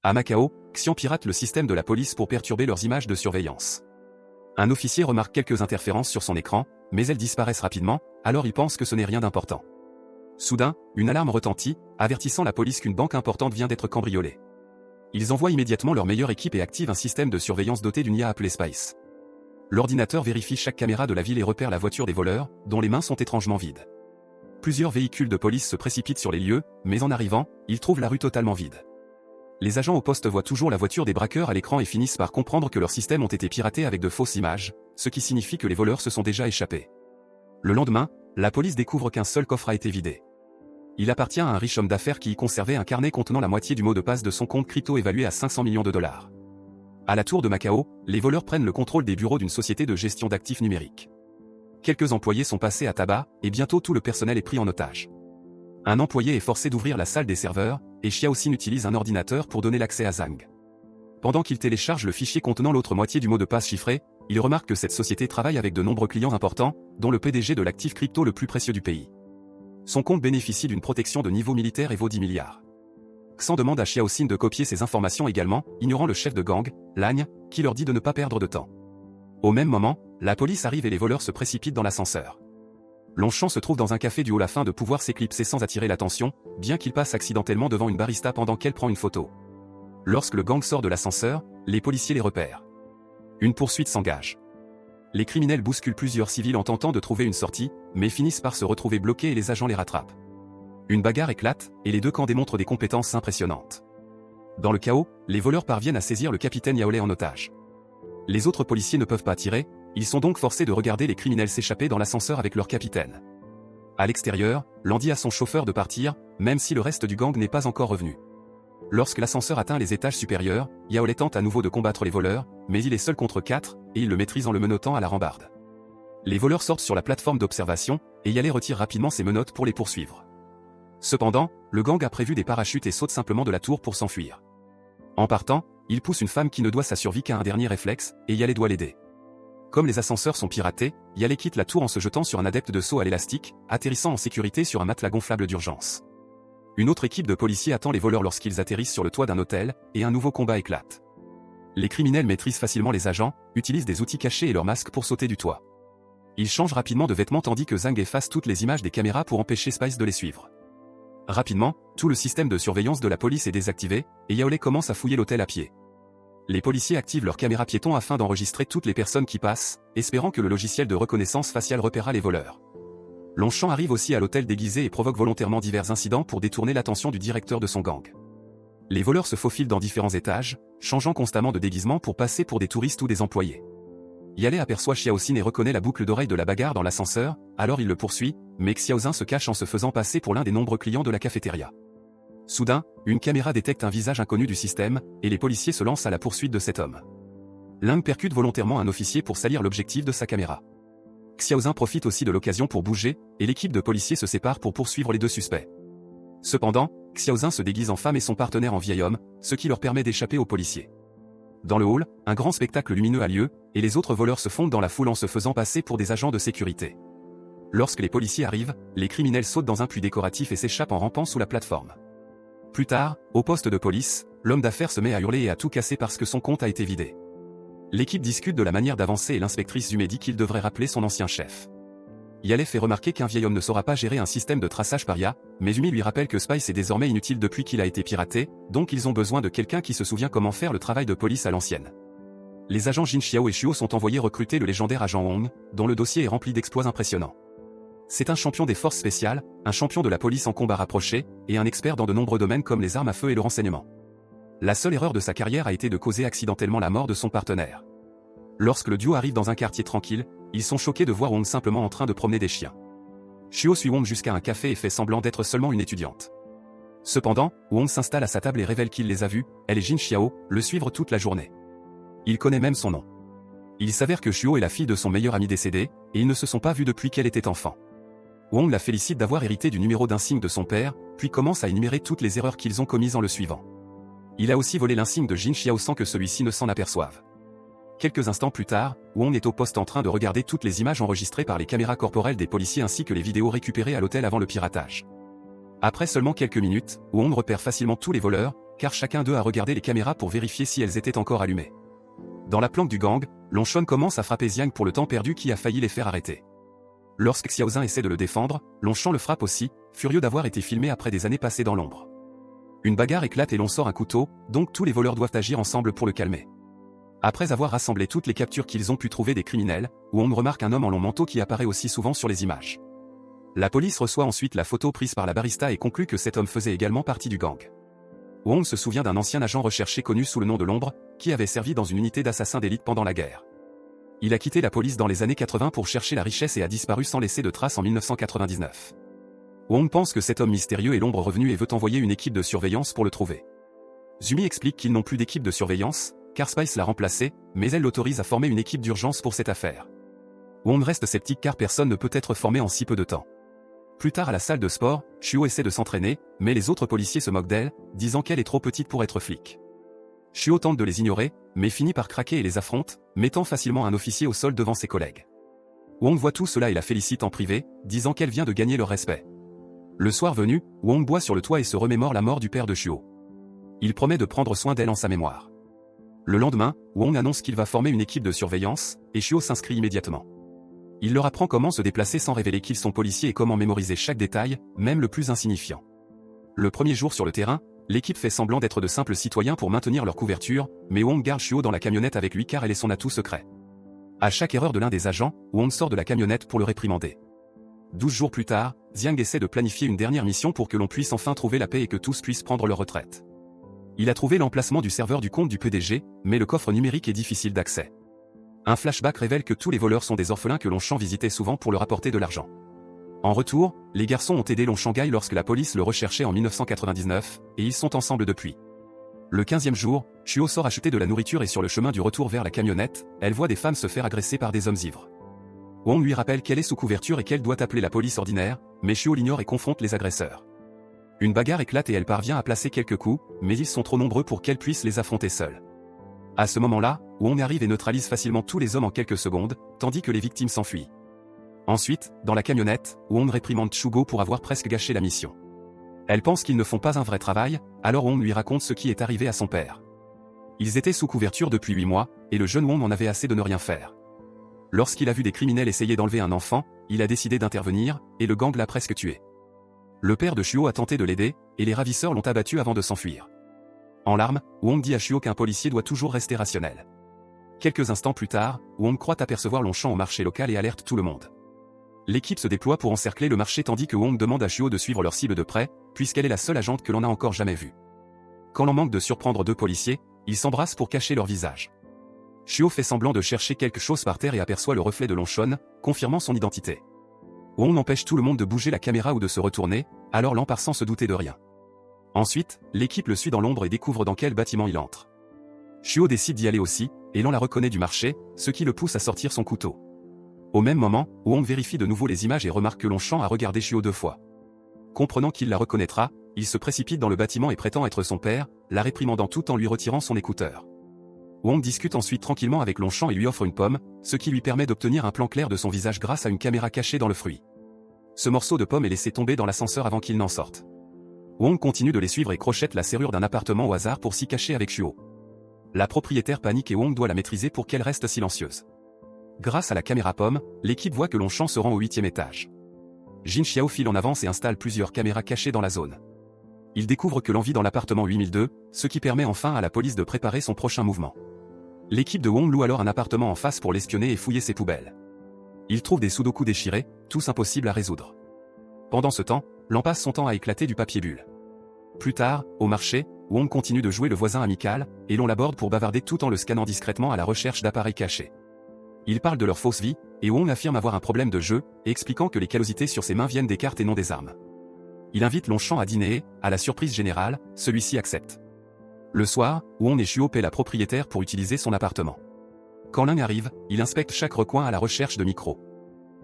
À Macao, Xian pirate le système de la police pour perturber leurs images de surveillance. Un officier remarque quelques interférences sur son écran, mais elles disparaissent rapidement, alors il pense que ce n'est rien d'important. Soudain, une alarme retentit, avertissant la police qu'une banque importante vient d'être cambriolée. Ils envoient immédiatement leur meilleure équipe et activent un système de surveillance doté d'une IA appelée Spice. L'ordinateur vérifie chaque caméra de la ville et repère la voiture des voleurs, dont les mains sont étrangement vides. Plusieurs véhicules de police se précipitent sur les lieux, mais en arrivant, ils trouvent la rue totalement vide. Les agents au poste voient toujours la voiture des braqueurs à l'écran et finissent par comprendre que leurs systèmes ont été piratés avec de fausses images, ce qui signifie que les voleurs se sont déjà échappés. Le lendemain, la police découvre qu'un seul coffre a été vidé. Il appartient à un riche homme d'affaires qui y conservait un carnet contenant la moitié du mot de passe de son compte crypto évalué à 500 millions de dollars. À la tour de Macao, les voleurs prennent le contrôle des bureaux d'une société de gestion d'actifs numériques. Quelques employés sont passés à tabac, et bientôt tout le personnel est pris en otage. Un employé est forcé d'ouvrir la salle des serveurs, et Xiaoxin utilise un ordinateur pour donner l'accès à Zhang. Pendant qu'il télécharge le fichier contenant l'autre moitié du mot de passe chiffré, il remarque que cette société travaille avec de nombreux clients importants, dont le PDG de l'actif crypto le plus précieux du pays. Son compte bénéficie d'une protection de niveau militaire et vaut 10 milliards. Xian demande à Xiaoxin de copier ces informations également, ignorant le chef de gang, Lagne, qui leur dit de ne pas perdre de temps. Au même moment, la police arrive et les voleurs se précipitent dans l'ascenseur. Longchamp se trouve dans un café du haut afin de pouvoir s'éclipser sans attirer l'attention, bien qu'il passe accidentellement devant une barista pendant qu'elle prend une photo. Lorsque le gang sort de l'ascenseur, les policiers les repèrent. Une poursuite s'engage. Les criminels bousculent plusieurs civils en tentant de trouver une sortie, mais finissent par se retrouver bloqués et les agents les rattrapent. Une bagarre éclate, et les deux camps démontrent des compétences impressionnantes. Dans le chaos, les voleurs parviennent à saisir le capitaine Yaolei en otage. Les autres policiers ne peuvent pas tirer, ils sont donc forcés de regarder les criminels s'échapper dans l'ascenseur avec leur capitaine. À l'extérieur, Lan dit à son chauffeur de partir, même si le reste du gang n'est pas encore revenu. Lorsque l'ascenseur atteint les étages supérieurs, Yaolei tente à nouveau de combattre les voleurs, mais il est seul contre 4, et il le maîtrise en le menottant à la rambarde. Les voleurs sortent sur la plateforme d'observation, et Yaolei retire rapidement ses menottes pour les poursuivre. Cependant, le gang a prévu des parachutes et saute simplement de la tour pour s'enfuir. En partant, il pousse une femme qui ne doit sa survie qu'à un dernier réflexe, et Yaolei doit l'aider. Comme les ascenseurs sont piratés, Yaolei quitte la tour en se jetant sur un adepte de saut à l'élastique, atterrissant en sécurité sur un matelas gonflable d'urgence. Une autre équipe de policiers attend les voleurs lorsqu'ils atterrissent sur le toit d'un hôtel, et un nouveau combat éclate. Les criminels maîtrisent facilement les agents, utilisent des outils cachés et leurs masques pour sauter du toit. Ils changent rapidement de vêtements tandis que Zhang efface toutes les images des caméras pour empêcher Spice de les suivre. Rapidement, tout le système de surveillance de la police est désactivé, et Yaolei commence à fouiller l'hôtel à pied. Les policiers activent leurs caméras piétons afin d'enregistrer toutes les personnes qui passent, espérant que le logiciel de reconnaissance faciale repérera les voleurs. Longchamp arrive aussi à l'hôtel déguisé et provoque volontairement divers incidents pour détourner l'attention du directeur de son gang. Les voleurs se faufilent dans différents étages, changeant constamment de déguisement pour passer pour des touristes ou des employés. Yaolei aperçoit Xiaoxin et reconnaît la boucle d'oreille de la bagarre dans l'ascenseur, alors il le poursuit, mais Xiaoxin se cache en se faisant passer pour l'un des nombreux clients de la cafétéria. Soudain, une caméra détecte un visage inconnu du système, et les policiers se lancent à la poursuite de cet homme. L'un percute volontairement un officier pour salir l'objectif de sa caméra. Xiaoxin profite aussi de l'occasion pour bouger, et l'équipe de policiers se sépare pour poursuivre les deux suspects. Cependant, Xiaoxin se déguise en femme et son partenaire en vieil homme, ce qui leur permet d'échapper aux policiers. Dans le hall, un grand spectacle lumineux a lieu, et les autres voleurs se fondent dans la foule en se faisant passer pour des agents de sécurité. Lorsque les policiers arrivent, les criminels sautent dans un puits décoratif et s'échappent en rampant sous la plateforme. Plus tard, au poste de police, l'homme d'affaires se met à hurler et à tout casser parce que son compte a été vidé. L'équipe discute de la manière d'avancer et l'inspectrice Zumei dit qu'il devrait rappeler son ancien chef. Yaolei fait remarquer qu'un vieil homme ne saura pas gérer un système de traçage paria, mais Zumei lui rappelle que Spice est désormais inutile depuis qu'il a été piraté, donc ils ont besoin de quelqu'un qui se souvient comment faire le travail de police à l'ancienne. Les agents Jin Xiao et Shuo sont envoyés recruter le légendaire agent Hong, dont le dossier est rempli d'exploits impressionnants. C'est un champion des forces spéciales, un champion de la police en combat rapproché, et un expert dans de nombreux domaines comme les armes à feu et le renseignement. La seule erreur de sa carrière a été de causer accidentellement la mort de son partenaire. Lorsque le duo arrive dans un quartier tranquille, ils sont choqués de voir Wong simplement en train de promener des chiens. Shuo suit Wong jusqu'à un café et fait semblant d'être seulement une étudiante. Cependant, Wong s'installe à sa table et révèle qu'il les a vus, elle et Jin Xiao, le suivre toute la journée. Il connaît même son nom. Il s'avère que Shuo est la fille de son meilleur ami décédé, et ils ne se sont pas vus depuis qu'elle était enfant. Wong la félicite d'avoir hérité du numéro d'insigne de son père, puis commence à énumérer toutes les erreurs qu'ils ont commises en le suivant. Il a aussi volé l'insigne de Jin Xiao sans que celui-ci ne s'en aperçoive. Quelques instants plus tard, Wong est au poste en train de regarder toutes les images enregistrées par les caméras corporelles des policiers ainsi que les vidéos récupérées à l'hôtel avant le piratage. Après seulement quelques minutes, Wong repère facilement tous les voleurs, car chacun d'eux a regardé les caméras pour vérifier si elles étaient encore allumées. Dans la planque du gang, Longshon commence à frapper Xiang pour le temps perdu qui a failli les faire arrêter. Lorsque Xiaozin essaie de le défendre, Longshon le frappe aussi, furieux d'avoir été filmé après des années passées dans l'ombre. Une bagarre éclate et l'on sort un couteau, donc tous les voleurs doivent agir ensemble pour le calmer. Après avoir rassemblé toutes les captures qu'ils ont pu trouver des criminels, Wong remarque un homme en long manteau qui apparaît aussi souvent sur les images. La police reçoit ensuite la photo prise par la barista et conclut que cet homme faisait également partie du gang. Wong se souvient d'un ancien agent recherché connu sous le nom de l'Ombre, qui avait servi dans une unité d'assassins d'élite pendant la guerre. Il a quitté la police dans les années 80 pour chercher la richesse et a disparu sans laisser de traces en 1999. Wong pense que cet homme mystérieux est l'Ombre revenu et veut envoyer une équipe de surveillance pour le trouver. Zumi explique qu'ils n'ont plus d'équipe de surveillance, car Spice l'a remplacé, mais elle l'autorise à former une équipe d'urgence pour cette affaire. Wong reste sceptique car personne ne peut être formé en si peu de temps. Plus tard à la salle de sport, Shuo essaie de s'entraîner, mais les autres policiers se moquent d'elle, disant qu'elle est trop petite pour être flic. Shuo tente de les ignorer, mais finit par craquer et les affronte, mettant facilement un officier au sol devant ses collègues. Wong voit tout cela et la félicite en privé, disant qu'elle vient de gagner leur respect. Le soir venu, Wong boit sur le toit et se remémore la mort du père de Shuo. Il promet de prendre soin d'elle en sa mémoire. Le lendemain, Wong annonce qu'il va former une équipe de surveillance, et Shuo s'inscrit immédiatement. Il leur apprend comment se déplacer sans révéler qu'ils sont policiers et comment mémoriser chaque détail, même le plus insignifiant. Le premier jour sur le terrain, l'équipe fait semblant d'être de simples citoyens pour maintenir leur couverture, mais Wong garde Shuo dans la camionnette avec lui car elle est son atout secret. À chaque erreur de l'un des agents, Wong sort de la camionnette pour le réprimander. 12 jours plus tard, Xiang essaie de planifier une dernière mission pour que l'on puisse enfin trouver la paix et que tous puissent prendre leur retraite. Il a trouvé l'emplacement du serveur du compte du PDG, mais le coffre numérique est difficile d'accès. Un flashback révèle que tous les voleurs sont des orphelins que Longshang visitait souvent pour leur apporter de l'argent. En retour, les garçons ont aidé Longshangai lorsque la police le recherchait en 1999, et ils sont ensemble depuis. Le 15e jour, Shuo sort acheter de la nourriture et sur le chemin du retour vers la camionnette, elle voit des femmes se faire agresser par des hommes ivres. Wong lui rappelle qu'elle est sous couverture et qu'elle doit appeler la police ordinaire, mais Shuo l'ignore et confronte les agresseurs. Une bagarre éclate et elle parvient à placer quelques coups, mais ils sont trop nombreux pour qu'elle puisse les affronter seule. À ce moment-là, Wong arrive et neutralise facilement tous les hommes en quelques secondes, tandis que les victimes s'enfuient. Ensuite, dans la camionnette, Wong réprimande Shugo pour avoir presque gâché la mission. Elle pense qu'ils ne font pas un vrai travail, alors Wong lui raconte ce qui est arrivé à son père. Ils étaient sous couverture depuis 8 mois, et le jeune Wong en avait assez de ne rien faire. Lorsqu'il a vu des criminels essayer d'enlever un enfant, il a décidé d'intervenir, et le gang l'a presque tué. Le père de Shuo a tenté de l'aider, et les ravisseurs l'ont abattu avant de s'enfuir. En larmes, Wong dit à Shuo qu'un policier doit toujours rester rationnel. Quelques instants plus tard, Wong croit apercevoir Longshang au marché local et alerte tout le monde. L'équipe se déploie pour encercler le marché tandis que Wong demande à Shuo de suivre leur cible de près, puisqu'elle est la seule agente que l'on a encore jamais vue. Quand l'on manque de surprendre deux policiers, ils s'embrassent pour cacher leur visage. Shuo fait semblant de chercher quelque chose par terre et aperçoit le reflet de Longshang, confirmant son identité. Wong empêche tout le monde de bouger la caméra ou de se retourner, alors Lan part sans se douter de rien. Ensuite, l'équipe le suit dans l'ombre et découvre dans quel bâtiment il entre. Shuo décide d'y aller aussi, et Lan la reconnaît du marché, ce qui le pousse à sortir son couteau. Au même moment, Wong vérifie de nouveau les images et remarque que Longshang a regardé Shuo 2 fois. Comprenant qu'il la reconnaîtra, il se précipite dans le bâtiment et prétend être son père, la réprimandant tout en lui retirant son écouteur. Wong discute ensuite tranquillement avec Longshang et lui offre une pomme, ce qui lui permet d'obtenir un plan clair de son visage grâce à une caméra cachée dans le fruit. Ce morceau de pomme est laissé tomber dans l'ascenseur avant qu'il n'en sorte. Wong continue de les suivre et crochette la serrure d'un appartement au hasard pour s'y cacher avec Shuo. La propriétaire panique et Wong doit la maîtriser pour qu'elle reste silencieuse. Grâce à la caméra pomme, l'équipe voit que Longshang se rend au 8e étage. Jin Xiao file en avance et installe plusieurs caméras cachées dans la zone. Il découvre que l'on vit dans l'appartement 8002, ce qui permet enfin à la police de préparer son prochain mouvement. L'équipe de Wong loue alors un appartement en face pour l'espionner et fouiller ses poubelles. Il trouve des sudoku déchirés, tous impossibles à résoudre. Pendant ce temps, Lan passe son temps à éclater du papier bulle. Plus tard, au marché, Wong continue de jouer le voisin amical, et l'on l'aborde pour bavarder tout en le scannant discrètement à la recherche d'appareils cachés. Ils parlent de leur fausse vie, et Wong affirme avoir un problème de jeu, expliquant que les callosités sur ses mains viennent des cartes et non des armes. Il invite Longshang à dîner et, à la surprise générale, celui-ci accepte. Le soir, Wong et Shuo paient la propriétaire pour utiliser son appartement. Quand l'un arrive, il inspecte chaque recoin à la recherche de micros.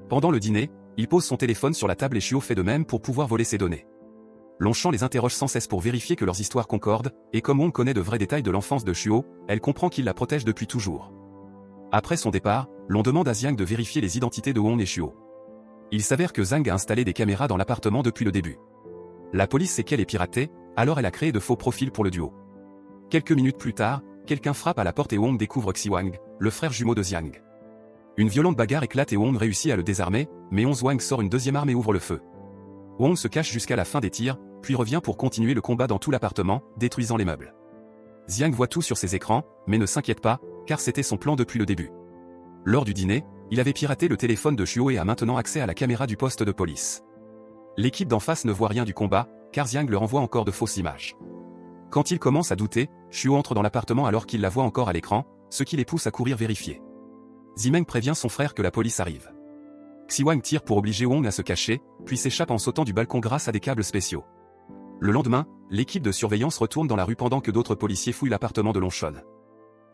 Pendant le dîner, il pose son téléphone sur la table et Shuo fait de même pour pouvoir voler ses données. Longshang les interroge sans cesse pour vérifier que leurs histoires concordent, et comme Wong connaît de vrais détails de l'enfance de Shuo, elle comprend qu'il la protège depuis toujours. Après son départ, l'on demande à Xiang de vérifier les identités de Wong et Shuo. Il s'avère que Zhang a installé des caméras dans l'appartement depuis le début. La police sait qu'elle est piratée, alors elle a créé de faux profils pour le duo. Quelques minutes plus tard, quelqu'un frappe à la porte et Wong découvre Xiwang, le frère jumeau de Xiang. Une violente bagarre éclate et Wong réussit à le désarmer, mais Wang sort une deuxième arme et ouvre le feu. Wong se cache jusqu'à la fin des tirs, puis revient pour continuer le combat dans tout l'appartement, détruisant les meubles. Xiang voit tout sur ses écrans, mais ne s'inquiète pas, car c'était son plan depuis le début. Lors du dîner, il avait piraté le téléphone de Shuo et a maintenant accès à la caméra du poste de police. L'équipe d'en face ne voit rien du combat, car Xiang leur envoie encore de fausses images. Quand il commence à douter, Shuo entre dans l'appartement alors qu'il la voit encore à l'écran, ce qui les pousse à courir vérifier. Zimeng prévient son frère que la police arrive. Xiwang tire pour obliger Wong à se cacher, puis s'échappe en sautant du balcon grâce à des câbles spéciaux. Le lendemain, l'équipe de surveillance retourne dans la rue pendant que d'autres policiers fouillent l'appartement de Longshon.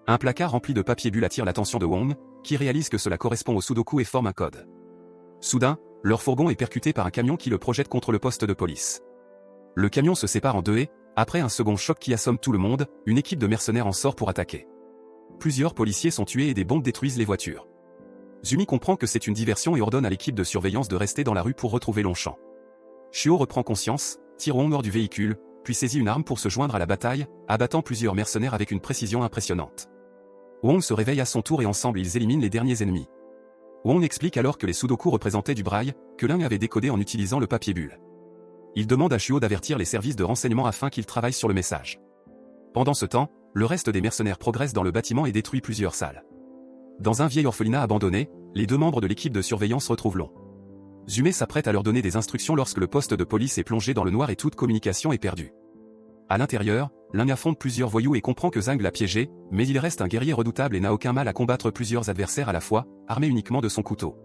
Un placard rempli de papier bulle attire l'attention de Wong, qui réalise que cela correspond au Sudoku et forme un code. Soudain, leur fourgon est percuté par un camion qui le projette contre le poste de police. Le camion se sépare en deux et, après un second choc qui assomme tout le monde, une équipe de mercenaires en sort pour attaquer. Plusieurs policiers sont tués et des bombes détruisent les voitures. Zumi comprend que c'est une diversion et ordonne à l'équipe de surveillance de rester dans la rue pour retrouver Longchamp. Shuo reprend conscience, tire Wong hors du véhicule, puis saisit une arme pour se joindre à la bataille, abattant plusieurs mercenaires avec une précision impressionnante. Wong se réveille à son tour et ensemble ils éliminent les derniers ennemis. Wong explique alors que les Sudoku représentaient du braille, que l'un avait décodé en utilisant le papier bulle. Il demande à Shuo d'avertir les services de renseignement afin qu'ils travaillent sur le message. Pendant ce temps, le reste des mercenaires progresse dans le bâtiment et détruit plusieurs salles. Dans un vieil orphelinat abandonné, les deux membres de l'équipe de surveillance retrouvent Long. Zumé s'apprête à leur donner des instructions lorsque le poste de police est plongé dans le noir et toute communication est perdue. À l'intérieur, l'un affronte plusieurs voyous et comprend que Zhang l'a piégé, mais il reste un guerrier redoutable et n'a aucun mal à combattre plusieurs adversaires à la fois, armé uniquement de son couteau.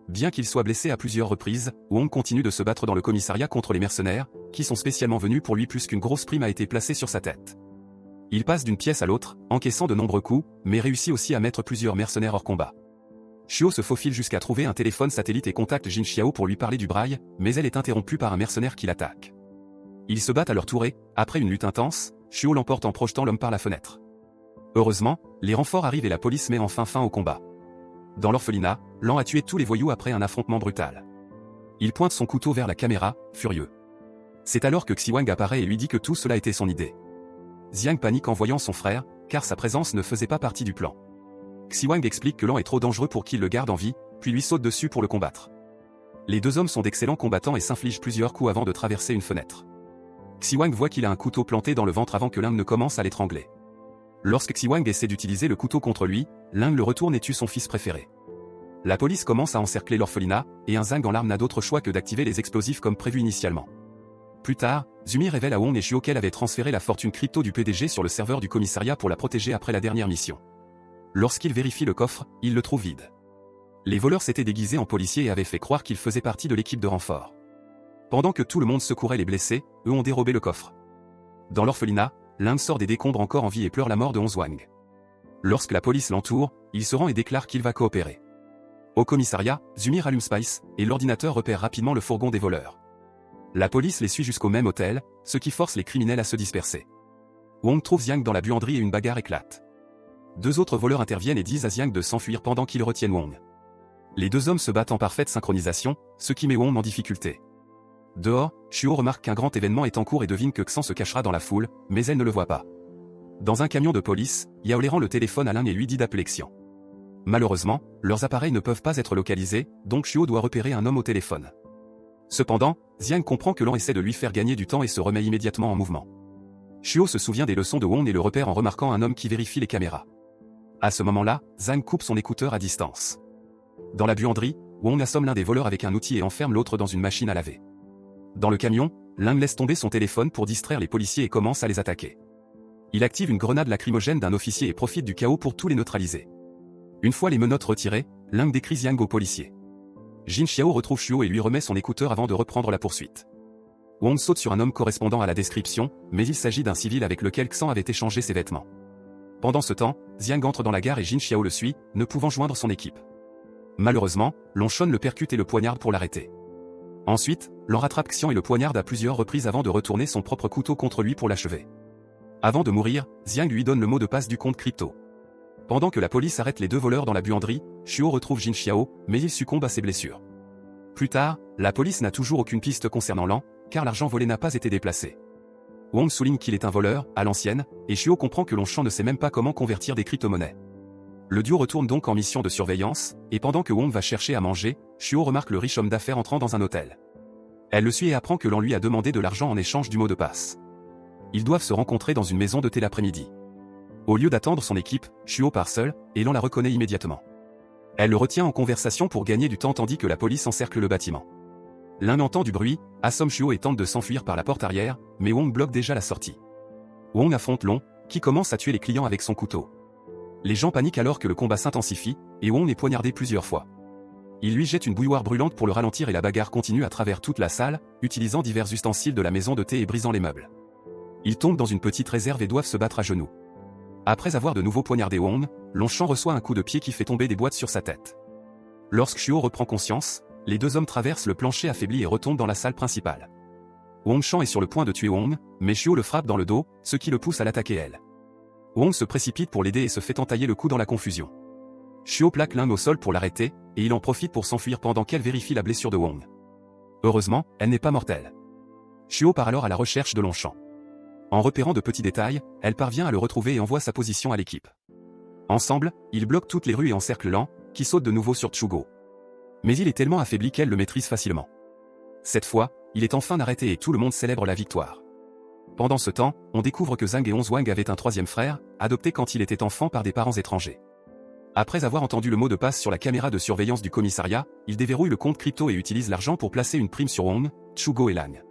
Bien qu'il soit blessé à plusieurs reprises, Wong continue de se battre dans le commissariat contre les mercenaires, qui sont spécialement venus pour lui plus qu'une grosse prime a été placée sur sa tête. Il passe d'une pièce à l'autre, encaissant de nombreux coups, mais réussit aussi à mettre plusieurs mercenaires hors combat. Shuo se faufile jusqu'à trouver un téléphone satellite et contacte Jin Xiao pour lui parler du braille, mais elle est interrompue par un mercenaire qui l'attaque. Ils se battent à leur tour et, après une lutte intense, Shuo l'emporte en projetant l'homme par la fenêtre. Heureusement, les renforts arrivent et la police met enfin fin au combat. Dans l'orphelinat, Lan a tué tous les voyous après un affrontement brutal. Il pointe son couteau vers la caméra, furieux. C'est alors que Xiwang apparaît et lui dit que tout cela était son idée. Xiang panique en voyant son frère, car sa présence ne faisait pas partie du plan. Xiwang explique que Lan est trop dangereux pour qu'il le garde en vie, puis lui saute dessus pour le combattre. Les deux hommes sont d'excellents combattants et s'infligent plusieurs coups avant de traverser une fenêtre. Xiwang voit qu'il a un couteau planté dans le ventre avant que Lang ne commence à l'étrangler. Lorsque Xiwang essaie d'utiliser le couteau contre lui, Lang le retourne et tue son fils préféré. La police commence à encercler l'orphelinat, et un Zhang en larmes n'a d'autre choix que d'activer les explosifs comme prévu initialement. Plus tard, Zumi révèle à Wong et Shuo qu'elle avait transféré la fortune crypto du PDG sur le serveur du commissariat pour la protéger après la dernière mission. Lorsqu'il vérifie le coffre, il le trouve vide. Les voleurs s'étaient déguisés en policiers et avaient fait croire qu'ils faisaient partie de l'équipe de renfort. Pendant que tout le monde secourait les blessés, eux ont dérobé le coffre. Dans l'orphelinat, Lang sort des décombres encore en vie et pleure la mort de Wang. Lorsque la police l'entoure, il se rend et déclare qu'il va coopérer. Au commissariat, Zumi rallume Spice, et l'ordinateur repère rapidement le fourgon des voleurs. La police les suit jusqu'au même hôtel, ce qui force les criminels à se disperser. Wong trouve Xiang dans la buanderie et une bagarre éclate. Deux autres voleurs interviennent et disent à Xiang de s'enfuir pendant qu'ils retiennent Wong. Les deux hommes se battent en parfaite synchronisation, ce qui met Wong en difficulté. Dehors, Shuo remarque qu'un grand événement est en cours et devine que Xan se cachera dans la foule, mais elle ne le voit pas. Dans un camion de police, Yaolé rend le téléphone à Lang et lui dit d'appeler Xian. Malheureusement, leurs appareils ne peuvent pas être localisés, donc Shuo doit repérer un homme au téléphone. Cependant, Xiang comprend que Lan essaie de lui faire gagner du temps et se remet immédiatement en mouvement. Shuo se souvient des leçons de Wong et le repère en remarquant un homme qui vérifie les caméras. À ce moment-là, Zhang coupe son écouteur à distance. Dans la buanderie, Wong assomme l'un des voleurs avec un outil et enferme l'autre dans une machine à laver. Dans le camion, Lang laisse tomber son téléphone pour distraire les policiers et commence à les attaquer. Il active une grenade lacrymogène d'un officier et profite du chaos pour tous les neutraliser. Une fois les menottes retirées, Lang décrit Xiang aux policiers. Jin Xiao retrouve Shuo et lui remet son écouteur avant de reprendre la poursuite. Wong saute sur un homme correspondant à la description, mais il s'agit d'un civil avec lequel Xan avait échangé ses vêtements. Pendant ce temps, Xiang entre dans la gare et Jin Xiao le suit, ne pouvant joindre son équipe. Malheureusement, Longshon le percute et le poignarde pour l'arrêter. Ensuite, Lan rattrape Xian et le poignarde à plusieurs reprises avant de retourner son propre couteau contre lui pour l'achever. Avant de mourir, Xiang lui donne le mot de passe du compte crypto. Pendant que la police arrête les deux voleurs dans la buanderie, Shuo retrouve Jin Xiao, mais il succombe à ses blessures. Plus tard, la police n'a toujours aucune piste concernant Lan, car l'argent volé n'a pas été déplacé. Wong souligne qu'il est un voleur, à l'ancienne, et Chuo comprend que Longchamp ne sait même pas comment convertir des crypto-monnaies. Le duo retourne donc en mission de surveillance, et pendant que Wong va chercher à manger, Chuo remarque le riche homme d'affaires entrant dans un hôtel. Elle le suit et apprend que l'on lui a demandé de l'argent en échange du mot de passe. Ils doivent se rencontrer dans une maison de thé l'après-midi. Au lieu d'attendre son équipe, Chuo part seul, et l'on la reconnaît immédiatement. Elle le retient en conversation pour gagner du temps tandis que la police encercle le bâtiment. L'un entend du bruit, assomme Chuo et tente de s'enfuir par la porte arrière, mais Wong bloque déjà la sortie. Wong affronte Long, qui commence à tuer les clients avec son couteau. Les gens paniquent alors que le combat s'intensifie, et Wong est poignardé plusieurs fois. Il lui jette une bouilloire brûlante pour le ralentir et la bagarre continue à travers toute la salle, utilisant divers ustensiles de la maison de thé et brisant les meubles. Ils tombent dans une petite réserve et doivent se battre à genoux. Après avoir de nouveau poignardé Wong, Longchamp reçoit un coup de pied qui fait tomber des boîtes sur sa tête. Lorsque Chuo reprend conscience, les deux hommes traversent le plancher affaibli et retombent dans la salle principale. Longchamp est sur le point de tuer Wong, mais Chuo le frappe dans le dos, ce qui le pousse à l'attaquer elle. Wong se précipite pour l'aider et se fait entailler le cou dans la confusion. Chuo plaque l'un au sol pour l'arrêter, et il en profite pour s'enfuir pendant qu'elle vérifie la blessure de Wong. Heureusement, elle n'est pas mortelle. Chuo part alors à la recherche de Longchamp. En repérant de petits détails, elle parvient à le retrouver et envoie sa position à l'équipe. Ensemble, ils bloquent toutes les rues et encerclent Lan, qui saute de nouveau sur Chugo. Mais il est tellement affaibli qu'elle le maîtrise facilement. Cette fois, il est enfin arrêté et tout le monde célèbre la victoire. Pendant ce temps, on découvre que Zhang et Wang avaient un troisième frère, adopté quand il était enfant par des parents étrangers. Après avoir entendu le mot de passe sur la caméra de surveillance du commissariat, ils déverrouillent le compte crypto et utilisent l'argent pour placer une prime sur Wong, Chugo et Lang.